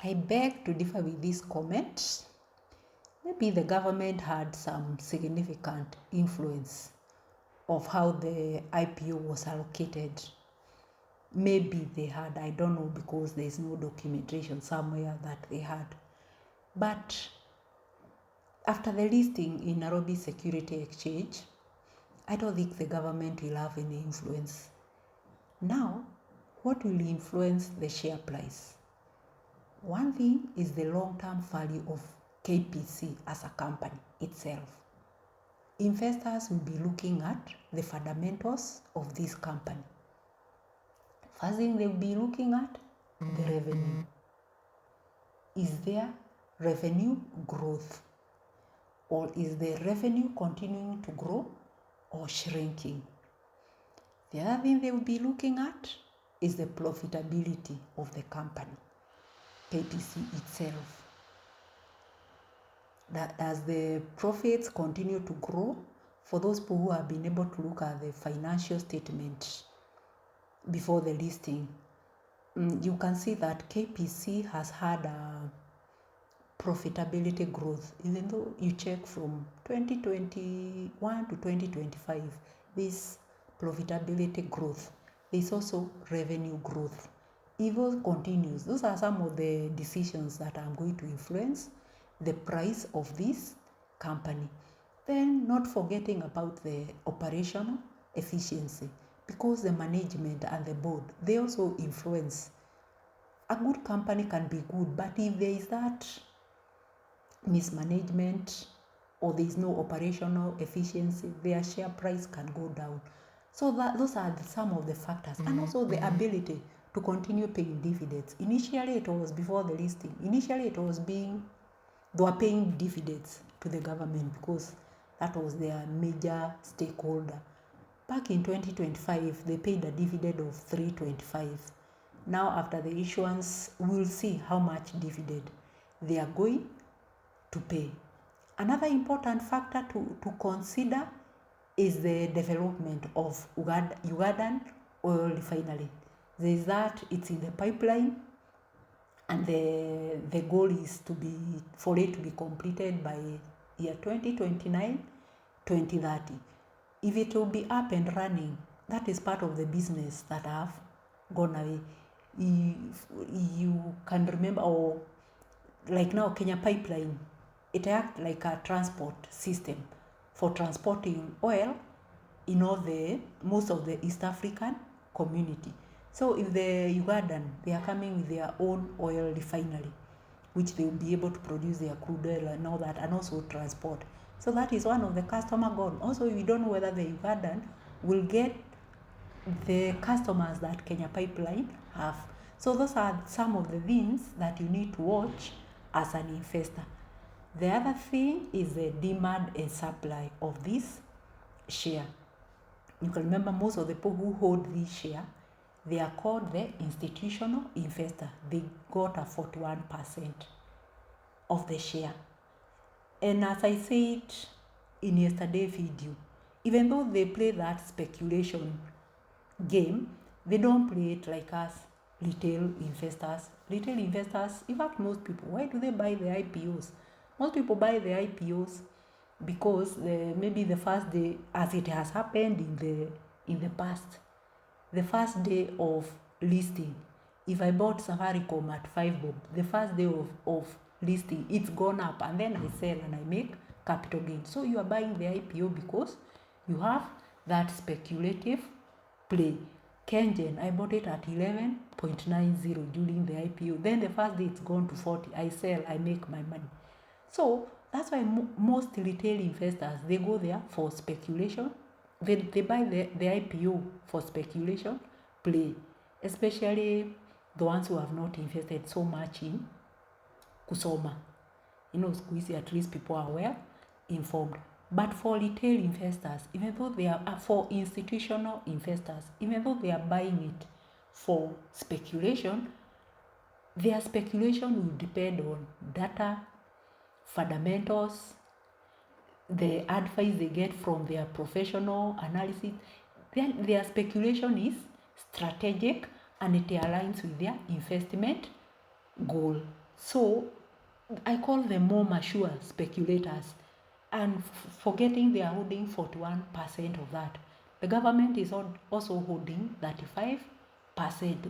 I beg to differ with this comment. Maybe the government had some significant influence of how the IPO was allocated. Maybe they had, I don't know, because there's no documentation somewhere that they had. But after the listing in Nairobi Security Exchange, I don't think the government will have any influence. Now, what will influence the share price? One thing is the long-term value of KPC as a company itself. Investors will be looking at the fundamentals of this company. First thing they will be looking at the revenue. Is there revenue growth, or is the revenue continuing to grow or shrinking? The other thing they will be looking at is the profitability of the company, KPC itself. As the profits continue to grow, for those people who have been able to look at the financial statement before the listing, you can see that KPC has had a profitability growth. Even though you check from 2021 to 2025, this profitability growth, there's also revenue growth. If it continues, those are some of the decisions that I'm going to influence the price of this company. Then not forgetting about the operational efficiency, because the management and the board, they also influence. A good company can be good, but if there is that mismanagement or there is no operational efficiency, their share price can go down. So those are some of the factors. And also the ability to continue paying dividends. Initially, it was before the listing. Initially, they were paying dividends to the government because that was their major stakeholder. Back in 2025, they paid a dividend of 325. Now, after the issuance, we'll see how much dividend they are going to pay. Another important factor to consider is the development of Ugandan oil refinery. There is that, it's in the pipeline, and the goal is for it to be completed by year 2029, 2030. If it will be up and running, that is part of the business that have gone away. If you can remember, or like now Kenya Pipeline, it acts like a transport system for transporting oil in most of the East African community. So if the Ugandan, they are coming with their own oil refinery, which they will be able to produce their crude oil and all that, and also transport. So that is one of the customer goals. Also, we don't know whether the Ugandan will get the customers that Kenya Pipeline have. So those are some of the things that you need to watch as an investor. The other thing is the demand and supply of this share. You can remember most of the people who hold this share, they are called the institutional investor. They got a 41% of the share. And as I said in yesterday's video, even though they play that speculation game, they don't play it like us, retail investors. Retail investors, in fact, most people, why do they buy the IPOs? Most people buy the IPOs because maybe the first day, as it has happened in the past, the first day of listing, if I bought Safaricom at 5 bob, the first day of listing, it's gone up, and then I sell and I make capital gain. So you are buying the IPO because you have that speculative play. Kengen, I bought it at 11.90 during the IPO. Then the first day it's gone to 40. I sell, I make my money. So that's why most retail investors, they go there for speculation. They buy the IPO for speculation play, especially the ones who have not invested so much in kusoma. At least people are well informed. But for retail investors, even though they are for institutional investors, even though they are buying it for speculation, their speculation will depend on data, fundamentals, the advice they get from their professional analysis. Their speculation is strategic and it aligns with their investment goal. So I call them more mature speculators, and forgetting they are holding 41% of that. The government is also holding 35%.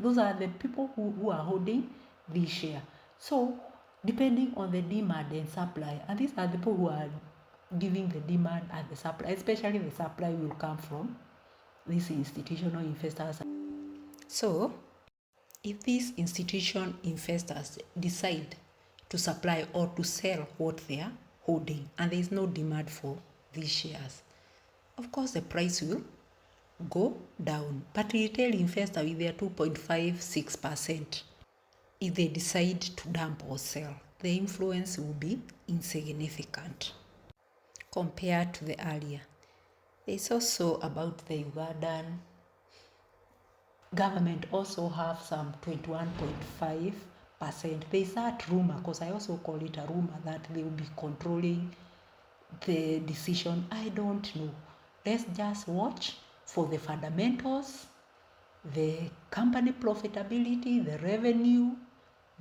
Those are the people who are holding this share. So depending on the demand and supply, and these are the people who are giving the demand and the supply, especially the supply will come from these institutional investors. So if these institutional investors decide to supply or to sell what they are holding and there is no demand for these shares, of course the price will go down. But retail investor with their 2.56%, if they decide to dump or sell, the influence will be insignificant compared to the earlier. It's also about the Ugandan government also have some 21.5%. There's that rumor, because I also call it a rumor, that they will be controlling the decision. I don't know. Let's just watch for the fundamentals, the company profitability, the revenue,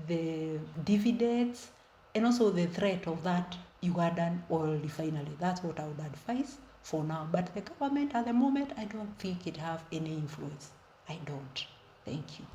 the dividends, and also the threat of that Ugandan oil refinery. That's what I would advise for now. But the government at the moment, I don't think it have any influence. I don't. Thank you.